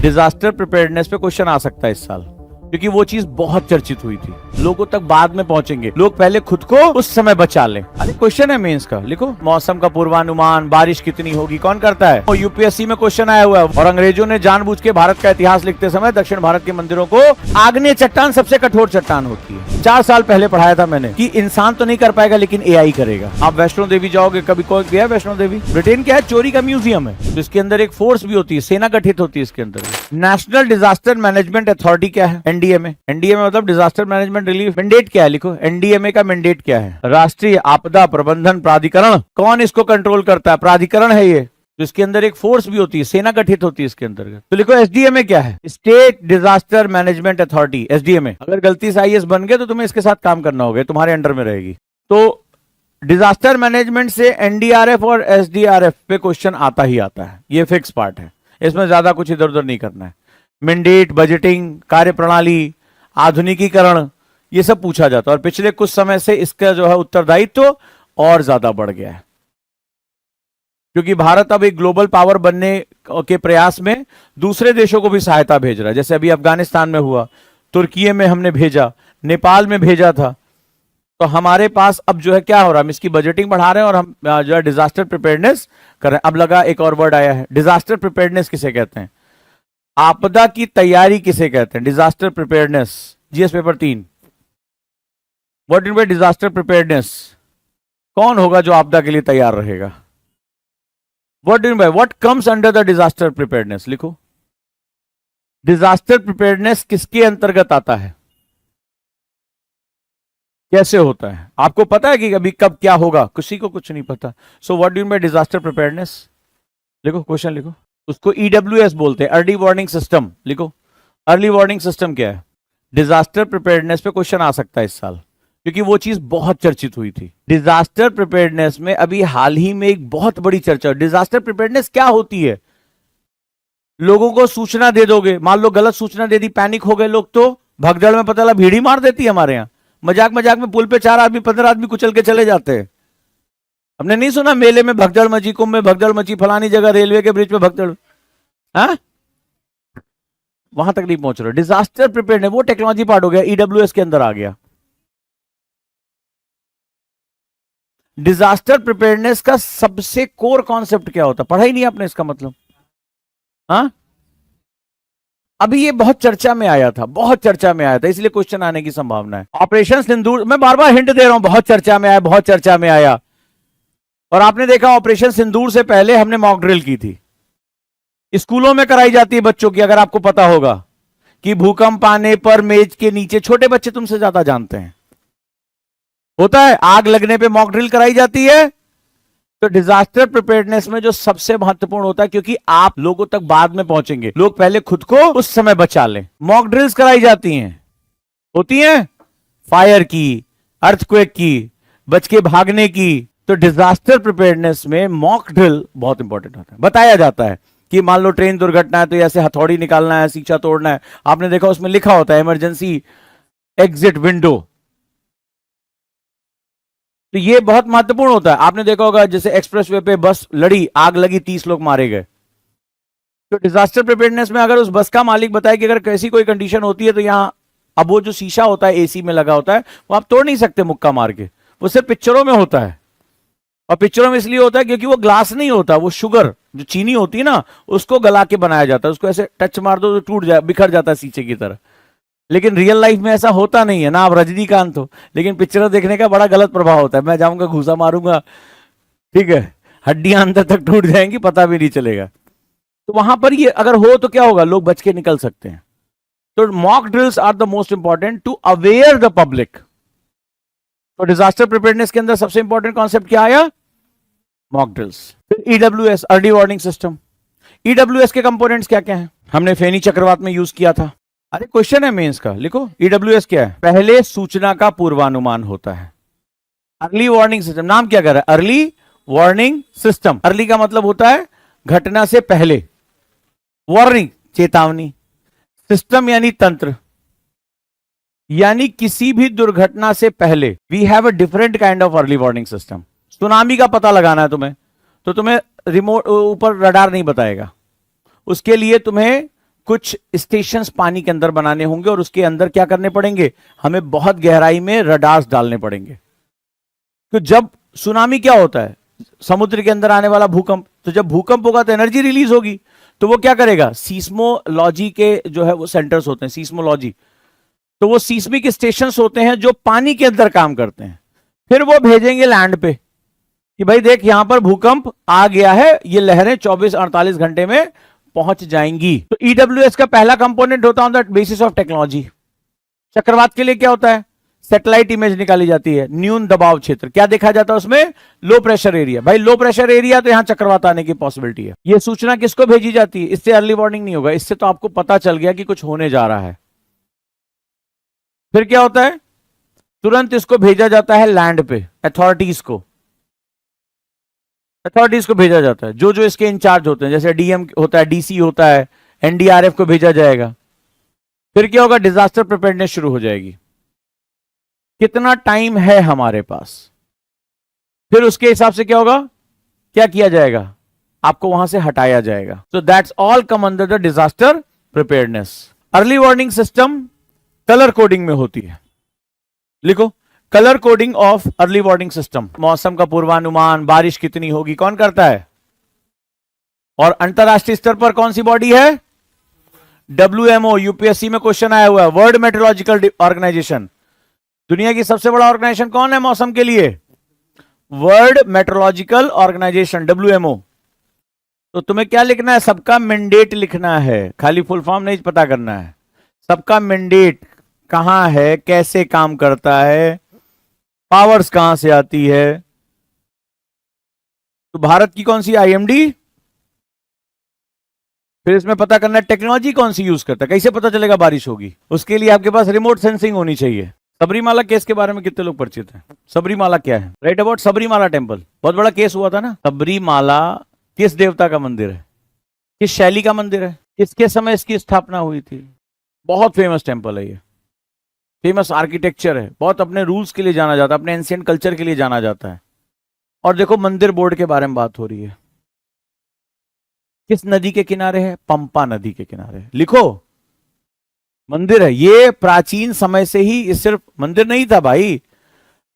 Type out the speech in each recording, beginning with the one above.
Disaster preparedness पे question आ सकता है इस साल, क्योंकि वो चीज बहुत चर्चित हुई थी। लोगों तक बाद में पहुंचेंगे, लोग पहले खुद को उस समय बचा लें। अरे क्वेश्चन है मेंस का, लिखो मौसम का पूर्वानुमान, बारिश कितनी होगी, कौन करता है? और यूपीएससी में क्वेश्चन आया हुआ है। और अंग्रेजों ने जानबूझ के भारत का इतिहास लिखते समय दक्षिण भारत के मंदिरों को आग्नेय चट्टान सबसे कठोर चट्टान होती है। 4 साल पहले पढ़ाया था मैंने कि इंसान तो नहीं कर पाएगा लेकिन एआई करेगा। आप वैष्णो देवी जाओगे, कभी कोई गया वैष्णो देवी? ब्रिटेन क्या है, चोरी का म्यूजियम है। तो इसके अंदर एक फोर्स भी होती है, सेना गठित होती है इसके अंदर। नेशनल डिजास्टर मैनेजमेंट अथॉरिटी क्या है? एनडीएमए। एनडीएमए मतलब डिजास्टर मैनेजमेंट रिलीफ। मैंडेट क्या है? लिखो एनडीएमए का मैंडेट क्या है? राष्ट्रीय आपदा प्रबंधन प्राधिकरण। कौन इसको कंट्रोल करता है? प्राधिकरण है ये। तो इसके अंदर एक फोर्स भी होती है, सेना गठित होती है इसके अंदर। तो लिखो एसडीएमए क्या है? State disaster management authority, SDMA. अगर गलती से आईएएस बन गए तो तुम्हें इसके साथ काम करना होगा, तुम्हारे अंडर में रहेगी। तो डिजास्टर मैनेजमेंट से एनडीआरएफ और एसडीआरएफ पे क्वेश्चन आता ही आता है, ये फिक्स पार्ट है, इसमें ज्यादा कुछ इधर उधर नहीं करना है। मैंडेट, बजटिंग, कार्यप्रणाली, आधुनिकीकरण, ये सब पूछा जाता है। और पिछले कुछ समय से इसका जो है उत्तरदायित्व और ज्यादा बढ़ गया है, क्योंकि भारत अब एक ग्लोबल पावर बनने के प्रयास में दूसरे देशों को भी सहायता भेज रहा है। जैसे अभी अफगानिस्तान में हुआ, तुर्की में हमने भेजा, नेपाल में भेजा था। तो हमारे पास अब जो है क्या हो रहा है, हम इसकी बजटिंग बढ़ा रहे हैं और हम जो है डिजास्टर प्रिपेयर्डनेस कर रहे हैं। अब लगा एक और वर्ड आया है, डिजास्टर प्रिपेयर्डनेस किसे कहते हैं? आपदा की तैयारी किसे कहते हैं? Disaster preparedness. GS paper 3, what in by disaster preparedness? कौन होगा जो आपदा के लिए तैयार रहेगा? What in by, what comes under the disaster preparedness? लिखो डिजास्टर प्रिपेयर्डनेस किसके अंतर्गत आता है, कैसे होता है? आपको पता है कि अभी कब क्या होगा? किसी को कुछ नहीं पता। So what do you mean by disaster preparedness? लिखो, क्वेश्चन लिखो। उसको ईडब्ल्यूएस बोलते हैं, अर्ली वार्निंग सिस्टम। लिखो अर्ली वार्निंग सिस्टम क्या है? डिजास्टर प्रिपेयर्डनेस पे क्वेश्चन आ सकता है इस साल, क्योंकि वो चीज बहुत चर्चित हुई थी। डिजास्टर प्रिपेयर्डनेस में अभी हाल ही में एक बहुत बड़ी चर्चा। डिजास्टर प्रिपेयर्डनेस क्या होती है? लोगों को सूचना दे दोगे, मान लो गलत सूचना दे दी, पैनिक हो गए लोग, तो भगदड़ में पता लगा भीड़ ही मार देती है हमारे यहाँ। मजाक मजाक में पुल पे 4 आदमी 15 आदमी कुचल के चले जाते हैं। हमने नहीं सुना मेले में भगदड़ मची, कुंभ में भगदड़ मची, फलानी जगह रेलवे के ब्रिज पे भगदड़। हाँ, वहां तक नहीं पहुंच रहे। डिजास्टर प्रिपेयर्डनेस वो टेक्नोलॉजी पार्ट हो गया, ईडब्ल्यूएस के अंदर आ गया। डिजास्टर प्रिपेयर्डनेस का सबसे कोर कॉन्सेप्ट क्या होता है? पढ़ा ही नहीं आपने इसका मतलब? हाँ, अभी ये बहुत चर्चा में आया था, बहुत चर्चा में आया था, इसलिए क्वेश्चन आने की संभावना है। ऑपरेशन सिंदूर, मैं बार बार हिंट दे रहा हूं, बहुत चर्चा में आया, बहुत चर्चा में आया। और आपने देखा ऑपरेशन सिंदूर से पहले हमने मॉक ड्रिल की थी, स्कूलों में कराई जाती है बच्चों की। अगर आपको पता होगा कि भूकंप आने पर मेज के नीचे, छोटे बच्चे तुमसे ज्यादा जानते हैं, होता है आग लगने पे मॉक ड्रिल कराई जाती है। तो डिजास्टर प्रिपेयर्डनेस में जो सबसे महत्वपूर्ण होता है, क्योंकि आप लोगों तक बाद में पहुंचेंगे, लोग पहले खुद को उस समय बचा लें। मॉक ड्रिल्स कराई जाती हैं, होती हैं फायर की, अर्थक्वेक की, बच के भागने की। तो डिजास्टर प्रिपेयर्डनेस में मॉक ड्रिल बहुत इंपॉर्टेंट होता है। बताया जाता है कि मान लो ट्रेन दुर्घटना है तो ऐसे हथौड़ी निकालना है, शीशा तोड़ना है। आपने देखा उसमें लिखा होता है इमरजेंसी एग्जिट विंडो। तो ये बहुत महत्वपूर्ण होता है। आपने देखा होगा जैसे एक्सप्रेसवे पे बस लड़ी, आग लगी, 30 लोग मारे गए। तो डिजास्टर प्रिपेयर्डनेस में अगर उस बस का मालिक बताए कि अगर कैसी कोई कंडीशन होती है तो यहां, अब वो जो शीशा होता है एसी में लगा होता है, वो आप तोड़ नहीं सकते मुक्का मार के, वो सिर्फ पिक्चरों में होता है। और पिक्चरों में इसलिए होता है क्योंकि वो ग्लास नहीं होता, वो शुगर जो चीनी होती है ना, उसको गला के बनाया जाता है। उसको ऐसे टच मार दो तो टूट जाए, बिखर जाता है शीशे की तरह। लेकिन रियल लाइफ में ऐसा होता नहीं है ना, आप रजनीकांत हो, लेकिन पिक्चर देखने का बड़ा गलत प्रभाव होता है। मैं जाऊंगा, घूसा मारूंगा, ठीक है, हड्डियां अंदर तक टूट जाएंगी, पता भी नहीं चलेगा। तो वहां पर ये अगर हो तो क्या होगा, लोग बच के निकल सकते हैं। तो mock drills are the most important to aware the public. तो डिजास्टर प्रिपेयर्डनेस के अंदर सबसे इंपॉर्टेंट कॉन्सेप्ट क्या आया? Mock drills. फिर EWS, early warning system. EWS के कंपोनेंट्स क्या क्या हैं? हमने फेनी चक्रवात में यूज किया था। अरे क्वेश्चन है मेंस का, लिखो ईडब्ल्यूएस क्या है? पहले सूचना का पूर्वानुमान होता है। अर्ली वार्निंग सिस्टम, नाम क्या कर रहा है? Early warning system. अर्ली का मतलब होता है घटना से पहले, वार्निंग चेतावनी, सिस्टम यानी तंत्र, यानी किसी भी दुर्घटना से पहले we have a different kind of early warning system. Tsunami का पता लगाना है तुम्हें, तो तुम्हें रिमोट ऊपर रडार नहीं बताएगा, उसके लिए तुम्हें कुछ स्टेशंस पानी के अंदर बनाने होंगे और उसके अंदर क्या करने पड़ेंगे, हमें बहुत गहराई में रडार्स डालने पड़ेंगे। तो जब सुनामी क्या होता है, समुद्र के अंदर आने वाला भूकंप, तो जब भूकंप होगा तो एनर्जी रिलीज होगी, तो वो क्या करेगा, सीस्मोलॉजी के जो है वो सेंटर्स होते हैं, सीस्मोलॉजी, तो वो सीस्मिक स्टेशंस होते हैं जो पानी के अंदर काम करते हैं। फिर वो भेजेंगे लैंड पे कि भाई देख यहां पर भूकंप आ गया है, ये लहरें 24-48 घंटे में पहुंच जाएंगी। तो ईडब्ल्यूएस का पहला कंपोनेंट होता है on the basis of technology. चक्रवात के लिए क्या होता है, सैटेलाइट इमेज निकाली जाती है, न्यून दबाव क्षेत्र, क्या देखा जाता है उसमें, लो प्रेशर एरिया। भाई लो प्रेशर एरिया, तो यहां चक्रवात आने की पॉसिबिलिटी है। यह सूचना किसको भेजी जाती है, इससे अर्ली वार्निंग नहीं होगा, इससे तो आपको पता चल गया कि कुछ होने जा रहा है। फिर क्या होता है, तुरंत इसको भेजा जाता है लैंड पे, अथॉरिटीज को भेजा जाता है, जो जो इसके इंचार्ज होते हैं, जैसे डीएम होता है, डीसी होता है, एनडीआरएफ को भेजा जाएगा। फिर क्या होगा, डिजास्टर प्रिपेयर्डनेस शुरू हो जाएगी, कितना टाइम है हमारे पास, फिर उसके हिसाब से क्या होगा, क्या किया जाएगा, आपको वहां से हटाया जाएगा। So that's all come under the disaster preparedness. Early warning system colour coding में होती है, लिखो, colour coding of early warning system. मौसम का पूर्वानुमान, बारिश कितनी होगी, कौन करता है, और अंतरराष्ट्रीय स्तर पर कौन सी बॉडी है, WMO, यूपीएससी में क्वेश्चन आया हुआ है, वर्ल्ड मेट्रोलॉजिकल ऑर्गेनाइजेशन। दुनिया की सबसे बड़ा ऑर्गेनाइजेशन कौन है मौसम के लिए, वर्ल्ड मेट्रोलॉजिकल ऑर्गेनाइजेशन, WMO। तो तुम्हें क्या लिखना है, सबका मैंडेट लिखना है, खाली फुल फॉर्म नहीं पता करना है, सबका मैंडेट कहां है, कैसे काम करता है, पावर्स कहां से आती है। तो भारत की कौन सी, IMD। फिर इसमें पता करना है टेक्नोलॉजी कौन सी यूज करता है, कैसे पता चलेगा बारिश होगी, उसके लिए आपके पास रिमोट सेंसिंग होनी चाहिए। सबरीमाला केस के बारे में कितने लोग परिचित हैं, सबरीमाला क्या है, राइट अबाउट सबरीमाला टेम्पल, बहुत बड़ा केस हुआ था ना। सबरीमाला किस देवता का मंदिर है, किस शैली का मंदिर है, किसके समय इसकी स्थापना हुई थी, बहुत फेमस टेम्पल है ये, फेमस आर्किटेक्चर है, बहुत अपने रूल्स के लिए जाना जाता है, अपने एंशिएंट कल्चर के लिए जाना जाता है। और देखो मंदिर बोर्ड के बारे में बात हो रही है, किस नदी के किनारे है, पंपा नदी के किनारे, लिखो मंदिर है ये, प्राचीन समय से ही, ये सिर्फ मंदिर नहीं था भाई,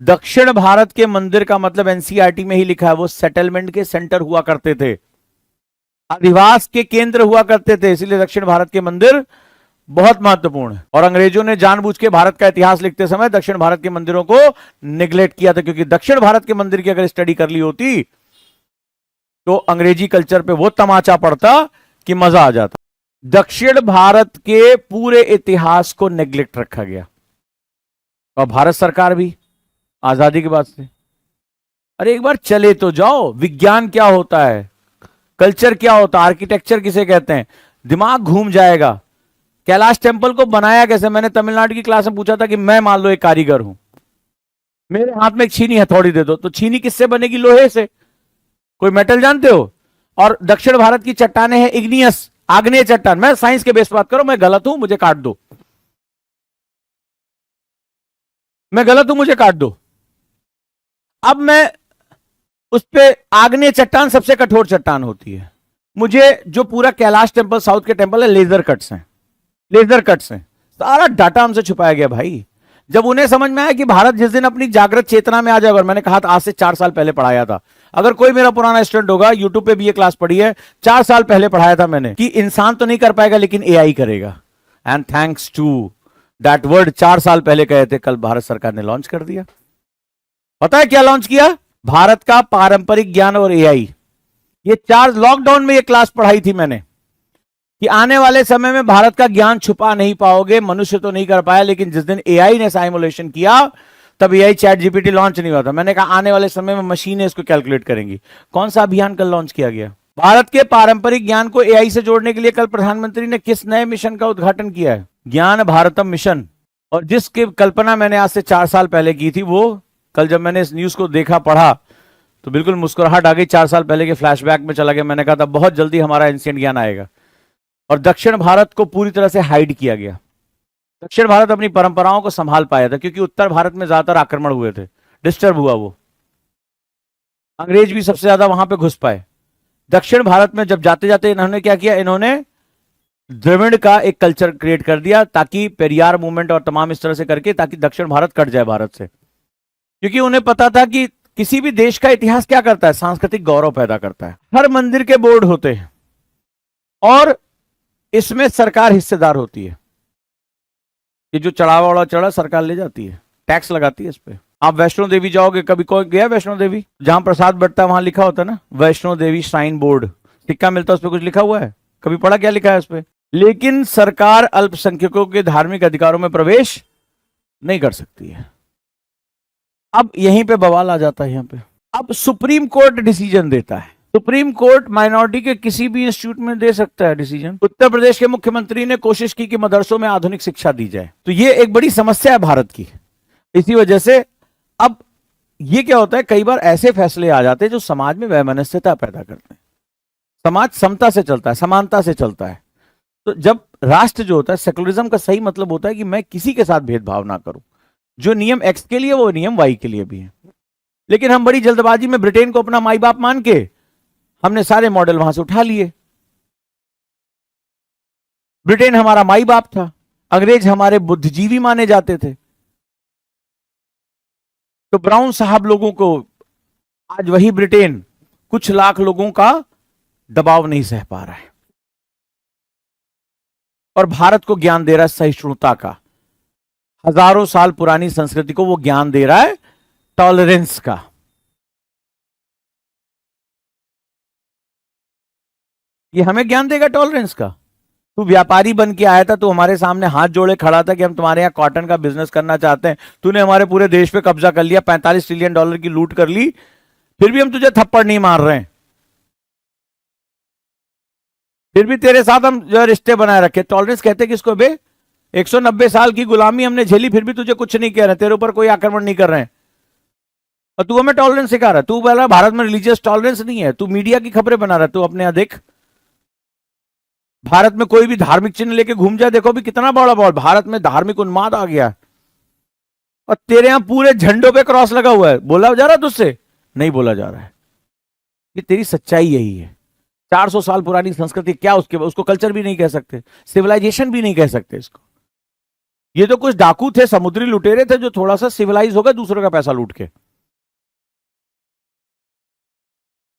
दक्षिण भारत के मंदिर का मतलब एनसीईआरटी में ही लिखा है, वो सेटलमेंट के सेंटर हुआ करते थे, अधिवास के केंद्र हुआ करते थे, इसलिए दक्षिण भारत के मंदिर बहुत महत्वपूर्ण है। और अंग्रेजों ने जानबूझ के भारत का इतिहास लिखते समय दक्षिण भारत के मंदिरों को निगलेक्ट किया था, क्योंकि दक्षिण भारत के मंदिर की अगर स्टडी कर ली होती तो अंग्रेजी कल्चर पे वो तमाचा पड़ता कि मजा आ जाता। दक्षिण भारत के पूरे इतिहास को नेग्लेक्ट रखा गया, और भारत सरकार भी आजादी के बाद से, अरे एक बार चले तो जाओ, विज्ञान क्या होता है, कल्चर क्या होता है, आर्किटेक्चर किसे कहते हैं, दिमाग घूम जाएगा। कैलाश टेम्पल को बनाया कैसे, मैंने तमिलनाडु की क्लास में पूछा था कि मैं मान लो एक कारीगर हूं, मेरे हाथ में एक छीनी हथौड़ी दे दो, तो छीनी किससे बनेगी, लोहे से, कोई मेटल जानते हो। और दक्षिण भारत की चट्टाने हैं इग्नियस, आग्नेय चट्टान, मैं साइंस के बेस बात करो, मैं गलत हूं मुझे काट दो, मैं गलत हूं मुझे काट दो। अब मैं उस पे, आग्नेय चट्टान सबसे कठोर चट्टान होती है, मुझे जो पूरा कैलाश टेम्पल साउथ के टेम्पल है लेजर कट्स हैं, लेजर कट्स हैं, सारा डाटा हमसे छुपाया गया भाई। जब उन्हें समझ में आया कि भारत जिस दिन अपनी जागृत चेतना में आ जाएगा, और मैंने कहा था आज से 4 साल पहले पढ़ाया था, अगर कोई मेरा पुराना स्टूडेंट होगा, यूट्यूब पे भी ये क्लास पढ़ी है, 4 साल पहले पढ़ाया था मैंने कि इंसान तो नहीं कर पाएगा लेकिन एआई करेगा। And thanks to that word 4 साल पहले कहे थे, कल भारत सरकार ने लॉन्च कर दिया। पता है क्या लॉन्च किया, भारत का पारंपरिक ज्ञान और एआई। ये 4 लॉकडाउन में ये क्लास पढ़ाई थी मैंने कि आने वाले समय में भारत का ज्ञान छुपा नहीं पाओगे, मनुष्य तो नहीं कर पाया, लेकिन जिस दिन एआई ने साइमुलेशन किया तब एआई चैट जीपीटी लॉन्च नहीं हुआ था, मैंने कहा आने वाले समय में मशीनें इसको कैलकुलेट करेंगी। कौन सा अभियान कल लॉन्च किया गया, भारत के पारंपरिक ज्ञान को एआई से जोड़ने के लिए कल प्रधानमंत्री ने किस नए मिशन का उद्घाटन किया है, ज्ञान भारतम मिशन। और जिसकी कल्पना मैंने आज से 4 साल पहले की थी, वो कल जब मैंने इस न्यूज को देखा पढ़ा तो बिल्कुल मुस्कुराहट आ गई, 4 साल पहले के फ्लैशबैक में चला गया। मैंने कहा था बहुत जल्दी हमारा एंशिएंट ज्ञान आएगा। और दक्षिण भारत को पूरी तरह से हाइड किया गया, दक्षिण भारत अपनी परंपराओं को संभाल पाया था, क्योंकि उत्तर भारत में ज्यादातर आक्रमण हुए थे, डिस्टर्ब हुआ वो, अंग्रेज भी सबसे ज्यादा वहां पे घुस पाए। दक्षिण भारत में जब जाते जाते इन्होंने क्या किया, इन्होंने द्रविड़ का एक कल्चर क्रिएट कर दिया, ताकि पेरियार मूवमेंट और तमाम इस तरह से करके, ताकि दक्षिण भारत कट जाए भारत से। क्योंकि उन्हें पता था कि किसी भी देश का इतिहास क्या करता है, सांस्कृतिक गौरव पैदा करता है। हर मंदिर के बोर्ड होते हैं और इसमें सरकार हिस्सेदार होती है। ये जो चढ़ावा वाला चढ़ा सरकार ले जाती है, टैक्स लगाती है इस पे। आप वैष्णो देवी जाओगे, कभी कोई गया वैष्णो देवी? जहां प्रसाद बंटता है वहां लिखा होता है ना, वैष्णो देवी श्राइन बोर्ड, सिक्का मिलता है, उस पर कुछ लिखा हुआ है? कभी पढ़ा क्या लिखा है उस पर? लेकिन सरकार अल्पसंख्यकों के धार्मिक अधिकारों में प्रवेश नहीं कर सकती है। अब यहीं पे बवाल आ जाता है। यहां पे अब सुप्रीम कोर्ट डिसीजन देता है। सुप्रीम कोर्ट माइनॉरिटी के किसी भी इंस्टीट्यूट में दे सकता है डिसीजन। उत्तर प्रदेश के मुख्यमंत्री ने कोशिश की कि मदरसों में आधुनिक शिक्षा दी जाए, तो ये एक बड़ी समस्या है भारत की। इसी वजह से अब ये क्या होता है, कई बार ऐसे फैसले आ जाते हैं जो समाज में वैमनस्यता पैदा करते हैं। समाज समता से चलता है, समानता से चलता है। तो जब राष्ट्र जो होता है, सेकुलरिज्म का सही मतलब होता है कि मैं किसी के साथ भेदभाव ना करूं। जो नियम एक्स के लिए वो नियम वाई के लिए भी है। लेकिन हम बड़ी जल्दबाजी में ब्रिटेन को अपना माई बाप मान के हमने सारे मॉडल वहां से उठा लिए। ब्रिटेन हमारा माई बाप था, अंग्रेज हमारे बुद्धिजीवी माने जाते थे। तो ब्राउन साहब लोगों को आज वही ब्रिटेन कुछ लाख लोगों का दबाव नहीं सह पा रहा है और भारत को ज्ञान दे रहा है सहिष्णुता का। हजारों साल पुरानी संस्कृति को वो ज्ञान दे रहा है टॉलरेंस का। ये हमें ज्ञान देगा टॉलरेंस का। तू व्यापारी बन के आया था, तू हमारे सामने हाथ जोड़े खड़ा था कि हम तुम्हारे यहां कॉटन का बिजनेस करना चाहते हैं। तूने हमारे पूरे देश पे कब्जा कर लिया, 45 ट्रिलियन डॉलर की लूट कर ली, फिर भी हम तुझे थप्पड़ नहीं मार रहे हैं। फिर भी तेरे साथ हम जो रिश्ते बनाए रखे। टॉलरेंस कहते किसको बे? 190 साल की गुलामी हमने झेली, फिर भी तुझे कुछ नहीं कह रहे, तेरे ऊपर कोई आक्रमण नहीं कर रहे हैं और तू हमें टॉलरेंस सिखा रहा है। तू बोला भारत में रिलीजियस टॉलरेंस नहीं है, तू मीडिया की खबरें बना रहा है। तू अपने यहां देख, भारत में कोई भी धार्मिक चिन्ह लेके घूम जाए, देखो भी कितना बड़ा बॉल, भारत में धार्मिक उन्माद आ गया और तेरे यहां पूरे झंडों पे क्रॉस लगा हुआ है। बोला जा रहा तुझसे? नहीं बोला जा रहा है। ये तेरी सच्चाई यही है। 400 साल पुरानी संस्कृति क्या, उसको कल्चर भी नहीं कह सकते, सिविलाइजेशन भी नहीं कह सकते इसको। ये तो कुछ डाकू थे, समुद्री लुटेरे थे जो थोड़ा सा सिविलाइज हो गए दूसरों का पैसा लूट के।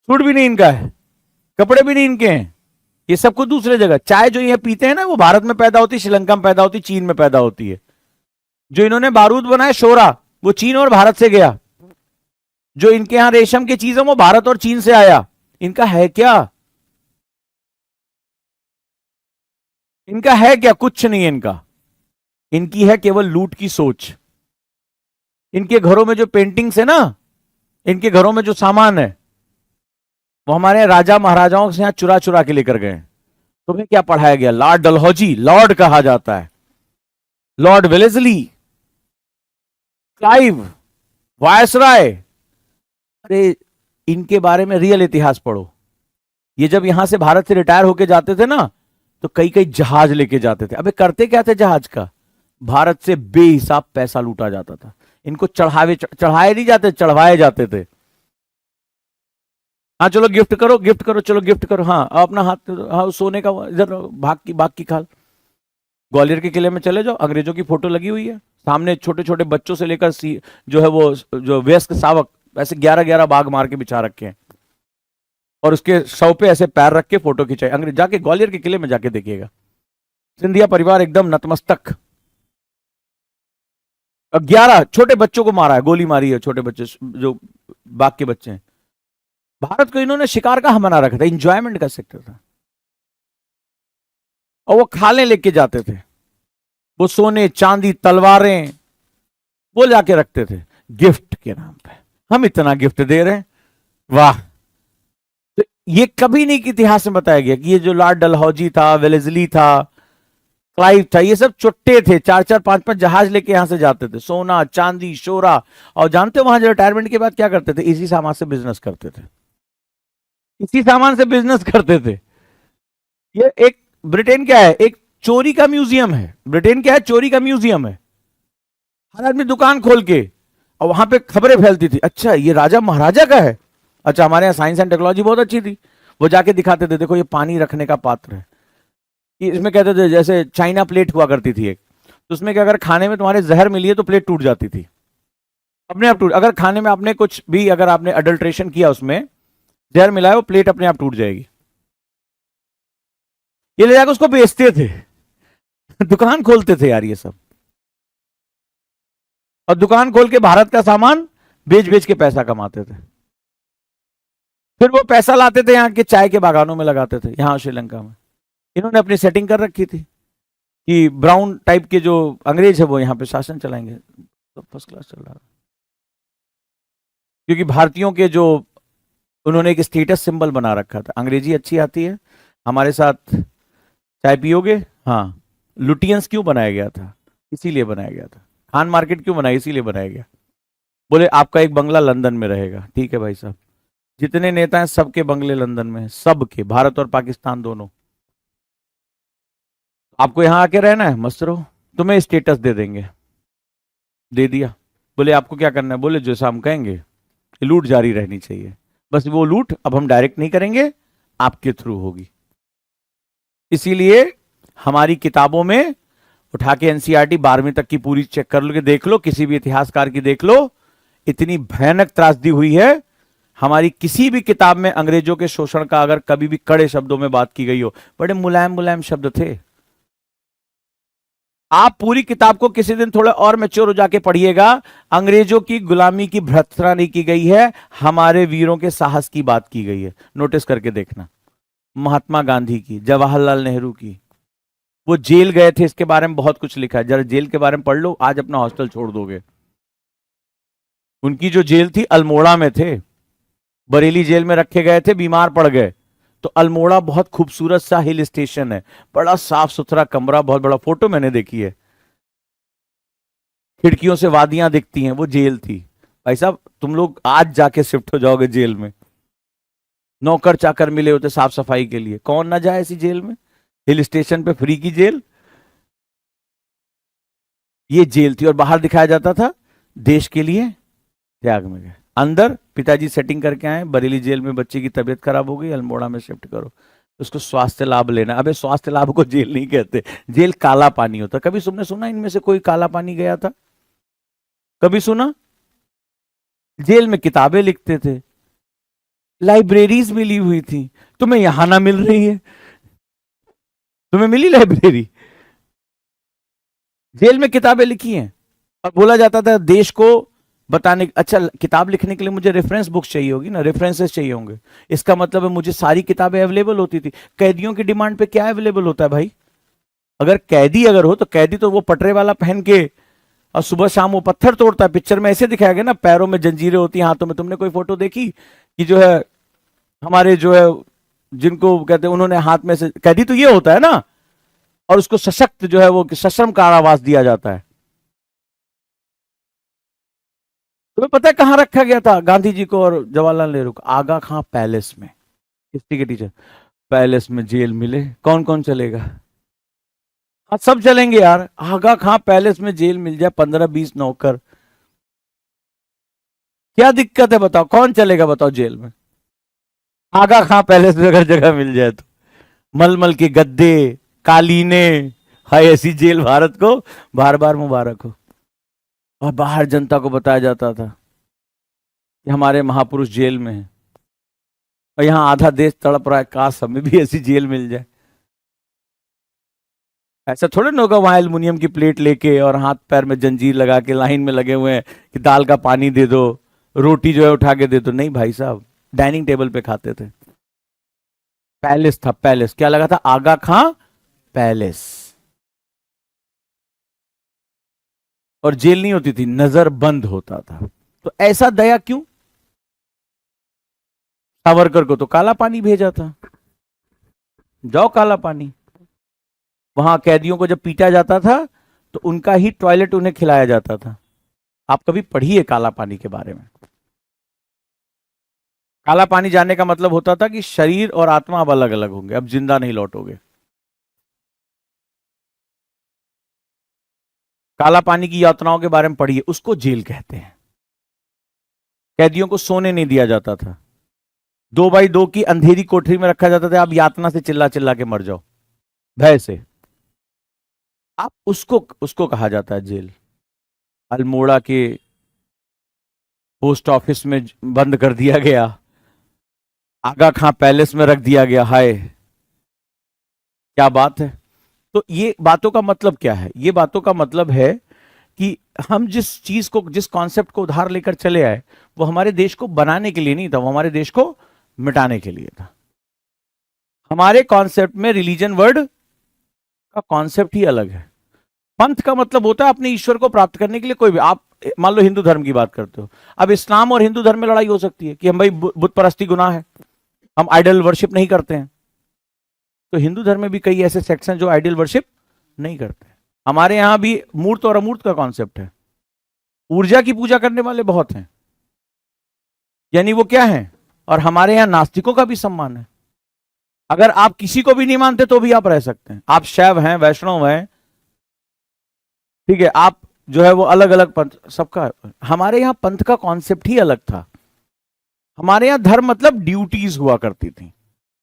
सूट भी नहीं इनका है, कपड़े भी नहीं इनके हैं, ये सब कुछ दूसरे जगह। चाय जो ये पीते हैं ना, वो भारत में पैदा होती, श्रीलंका में पैदा होती, चीन में पैदा होती है। जो इन्होंने बारूद बनाया शोरा, वो चीन और भारत से गया। जो इनके यहां रेशम की चीज है वो भारत और चीन से आया। इनका है क्या? इनका है क्या? कुछ नहीं है इनका। इनकी है केवल लूट की सोच। इनके घरों में जो पेंटिंग्स है ना, इनके घरों में जो सामान है, वो हमारे राजा महाराजाओं से यहां चुरा चुरा के लेकर गए। तुम्हें क्या पढ़ाया गया? लॉर्ड डलहौजी, लॉर्ड कहा जाता है, लॉर्ड वेलेस्ली, क्लाइव, वायसराय। अरे इनके बारे में रियल इतिहास पढ़ो। ये जब यहां से भारत से रिटायर होके जाते थे ना, तो कई कई जहाज लेके जाते थे। अबे करते क्या थे जहाज का? भारत से बेहिसाब पैसा लूटा जाता था। इनको चढ़ाए नहीं जाते, चढ़वाए जाते थे। हाँ चलो गिफ्ट करो, गिफ्ट करो, चलो गिफ्ट करो। हाँ अपना हाथ, हाँ सोने का इधर भाग की खाल। ग्वालियर के किले में चले जाओ, अंग्रेजों की फोटो लगी हुई है सामने, छोटे छोटे बच्चों से लेकर जो है वो जो वयस्क शावक, ऐसे 11-11 बाघ मार के बिछा रखे हैं और उसके शव पे ऐसे पैर रख के फोटो खिंचाए। अंग्रेज जाके ग्वालियर के किले में जाके देखिएगा, सिंधिया परिवार एकदम नतमस्तक। 11 छोटे बच्चों को मारा है, गोली मारी है, छोटे बच्चे जो बाघ के बच्चे हैं। भारत को इन्होंने शिकार का बना रखा था, इंजॉयमेंट का सेक्टर था। और वो खाले लेके जाते थे, वो सोने चांदी तलवारें वो जाके रखते थे गिफ्ट के नाम पे। हम इतना गिफ्ट दे रहे हैं, वाह। तो ये कभी नहीं कि इतिहास में बताया गया कि ये जो लॉर्ड डलहौजी था, वेलेस्ली था, क्लाइव था, ये सब चुट्टे थे। 4-4 5-5 जहाज लेके यहां से जाते थे, सोना चांदी शोरा। और जानते हो वहां जो रिटायरमेंट के बाद क्या करते थे? इसी सामान से बिजनेस करते थे, इसी सामान से बिजनेस करते थे। ये एक ब्रिटेन क्या है? एक चोरी का म्यूजियम है। ब्रिटेन क्या है? चोरी का म्यूजियम है। हर आदमी दुकान खोल के, और वहां पे खबरें फैलती थी, अच्छा ये राजा महाराजा का है। अच्छा हमारे यहाँ साइंस एंड टेक्नोलॉजी बहुत अच्छी थी, वो जाके दिखाते थे, देखो ये पानी रखने का पात्र है। इसमें कहते थे जैसे चाइना प्लेट हुआ करती थी एक, तो उसमें क्या, अगर खाने में तुम्हारे जहर मिली है तो प्लेट टूट जाती थी, अपने आप टूट। अगर खाने में आपने कुछ भी, अगर आपने अडल्ट्रेशन किया, उसमें जहर मिला है, वो प्लेट अपने आप टूट जाएगी। ये ले जाकर उसको बेचते थे दुकान खोलते थे यार ये सब, और दुकान खोल के भारत का सामान बेच बेच के पैसा कमाते थे। फिर वो पैसा लाते थे यहाँ के चाय के बागानों में लगाते थे, यहाँ श्रीलंका में। इन्होंने अपनी सेटिंग कर रखी थी कि ब्राउन टाइप के जो अंग्रेज है वो यहाँ पे शासन चलाएंगे, तो फर्स्ट क्लास चल रहा है। क्योंकि भारतीयों के जो, उन्होंने एक स्टेटस सिंबल बना रखा था, अंग्रेजी अच्छी आती है, हमारे साथ चाय पियोगे। हाँ, लुटियंस क्यों बनाया गया था? इसीलिए बनाया गया था। खान मार्केट क्यों बनाया? इसीलिए बनाया गया। बोले आपका एक बंगला लंदन में रहेगा, ठीक है भाई साहब। जितने नेता हैं सबके बंगले लंदन में हैं, सबके, भारत और पाकिस्तान दोनों। आपको यहां आके रहना है, मस्त रहो, तुम्हें स्टेटस दे देंगे। दे दिया। बोले आपको क्या करना है? बोले जैसा हम कहेंगे, लूट जारी रहनी चाहिए। बस वो लूट अब हम डायरेक्ट नहीं करेंगे, आपके थ्रू होगी। इसीलिए हमारी किताबों में उठा के एनसीईआरटी 12वीं तक की पूरी चेक कर लो, कि देख लो, किसी भी इतिहासकार की देख लो, इतनी भयानक त्रासदी हुई है। हमारी किसी भी किताब में अंग्रेजों के शोषण का अगर कभी भी कड़े शब्दों में बात की गई हो, बड़े मुलायम मुलायम शब्द थे। आप पूरी किताब को किसी दिन थोड़ा और मैच्योर हो जाके पढ़िएगा। अंग्रेजों की गुलामी की भर्त्सना नहीं की गई है, हमारे वीरों के साहस की बात की गई है। नोटिस करके देखना, महात्मा गांधी की, जवाहरलाल नेहरू की, वो जेल गए थे, इसके बारे में बहुत कुछ लिखा है। जरा जेल के बारे में पढ़ लो, आज अपना हॉस्टल छोड़ दोगे। उनकी जो जेल थी, अल्मोड़ा में थे, बरेली जेल में रखे गए थे, बीमार पड़ गए। तो अल्मोड़ा बहुत खूबसूरत सा हिल स्टेशन है, बड़ा साफ सुथरा कमरा, बहुत बड़ा, फोटो मैंने देखी है, खिड़कियों से वादियां दिखती हैं, वो जेल थी। भाई साहब तुम लोग आज जाके शिफ्ट हो जाओगे जेल में, नौकर चाकर मिले होते साफ सफाई के लिए, कौन ना जाए ऐसी जेल में, हिल स्टेशन पे फ्री की जेल। ये जेल थी, और बाहर दिखाया जाता था देश के लिए त्याग में गए। अंदर पिताजी सेटिंग करके आए, बरेली जेल में बच्चे की तबीयत खराब हो गई, अल्मोड़ा में शिफ्ट करो, उसको स्वास्थ्य लाभ लेना। अबे स्वास्थ्य लाभ को जेल नहीं कहते, जेल काला पानी होता। कभी तुमने सुना इनमें से कोई काला पानी गया था? कभी सुना? जेल में किताबें लिखते थे, लाइब्रेरीज मिली हुई थी, तुम्हें यहां ना मिल रही है। तुम्हें मिली लाइब्रेरी? जेल में किताबें लिखी हैं, और बोला जाता था देश को बताने। अच्छा, किताब लिखने के लिए मुझे रेफरेंस बुक्स चाहिए होगी ना, रेफरेंसेस चाहिए होंगे, इसका मतलब है मुझे सारी किताबें अवेलेबल होती थी। कैदियों की डिमांड पे क्या अवेलेबल होता है भाई? अगर कैदी अगर हो तो कैदी तो वो पटरे वाला पहन के और सुबह शाम वो पत्थर तोड़ता है। पिक्चर में ऐसे दिखाया गया ना, पैरों में जंजीरें होती हैं, हाथों में। तुमने कोई फोटो देखी कि जो है हमारे जो है, जिनको कहते हैं, उन्होंने हाथ में से, कैदी तो ये होता है ना, और उसको सशक्त जो है वो सश्रम कारावास दिया जाता है। तुम्हें पता है कहां रखा गया था गांधी जी को और जवाहरलाल नेहरू को? आगा खां पैलेस में। हिस्ट्री के टीचर, पैलेस में जेल मिले, कौन कौन चलेगा? हाँ सब चलेंगे यार। आगा खां पैलेस में जेल मिल जाए, 15-20 नौकर, क्या दिक्कत है बताओ? कौन चलेगा बताओ जेल में? आगा खां पैलेस में अगर जगह मिल जाए तो, मलमल के गद्दे, कालीने, हाय ऐसी जेल भारत को बार बार मुबारक हो। और बाहर जनता को बताया जाता था कि हमारे महापुरुष जेल में हैं, और यहां आधा देश तड़प रहा है, काश हमें भी ऐसी जेल मिल जाए। ऐसा थोड़े ना होगा वहां एल्युमिनियम की प्लेट लेके और हाथ पैर में जंजीर लगा के लाइन में लगे हुए हैं कि दाल का पानी दे दो, रोटी जो है उठा के दे दो। नहीं भाई साहब, डाइनिंग टेबल पे खाते थे। पैलेस था, पैलेस। क्या लगा था? आगा खां पैलेस। और जेल नहीं होती थी, नजर बंद होता था। तो ऐसा दया क्यों? सावरकर को तो काला पानी भेजा था, जाओ काला पानी। वहां कैदियों को जब पीटा जाता था तो उनका ही टॉयलेट उन्हें खिलाया जाता था। आप कभी पढ़िए काला पानी के बारे में। काला पानी जानने का मतलब होता था कि शरीर और आत्मा अब अलग अलग होंगे, अब जिंदा नहीं लौटोगे। काला पानी की यातनाओं के बारे में पढ़िए, उसको जेल कहते हैं। कैदियों को सोने नहीं दिया जाता था, 2x2 की अंधेरी कोठरी में रखा जाता था, आप यातना से चिल्ला चिल्ला के मर जाओ। भय से। आप उसको उसको कहा जाता है जेल। अल्मोड़ा के पोस्ट ऑफिस में बंद कर दिया गया, आगा खां पैलेस में रख दिया गया, हाय क्या बात है। तो ये बातों का मतलब क्या है? ये बातों का मतलब है कि हम जिस चीज को, जिस कॉन्सेप्ट को उधार लेकर चले आए, वो हमारे देश को बनाने के लिए नहीं था, वो हमारे देश को मिटाने के लिए था। हमारे कॉन्सेप्ट में रिलीजन वर्ड का कॉन्सेप्ट ही अलग है। पंथ का मतलब होता है अपने ईश्वर को प्राप्त करने के लिए कोई भी, आप मान लो हिंदू धर्म की बात करते हो, अब इस्लाम और हिंदू धर्म में लड़ाई हो सकती है कि हम भाई बुत परस्ती गुनाह है, हम आइडल वर्शिप नहीं करते हैं। तो हिंदू धर्म में भी कई ऐसे सेक्ट्स हैं जो आइडल वर्शिप नहीं करते। हमारे यहां भी मूर्त और अमूर्त का कॉन्सेप्ट है। ऊर्जा की पूजा करने वाले बहुत हैं, यानी वो क्या है, और हमारे यहां नास्तिकों का भी सम्मान है। अगर आप किसी को भी नहीं मानते तो भी आप रह सकते हैं, आप शैव हैं, वैष्णव हैं, ठीक है, आप जो है वो अलग अलग पंथ सबका। हमारे यहां पंथ का कॉन्सेप्ट ही अलग था। हमारे यहां धर्म मतलब ड्यूटीज हुआ करती थी,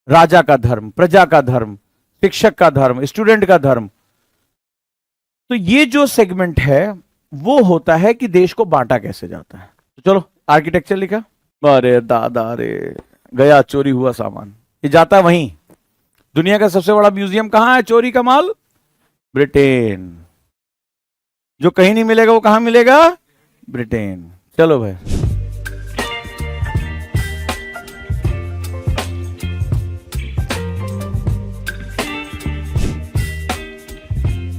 राजा का धर्म, प्रजा का धर्म, शिक्षक का धर्म, स्टूडेंट का धर्म। तो ये जो सेगमेंट है वो होता है कि देश को बांटा कैसे जाता है। तो चलो आर्किटेक्चर लिखा, अरे दादा रे, गया चोरी हुआ सामान, ये जाता है वहीं। दुनिया का सबसे बड़ा म्यूजियम कहां है चोरी का माल? ब्रिटेन। जो कहीं नहीं मिलेगा वो कहां मिलेगा? ब्रिटेन। चलो भाई।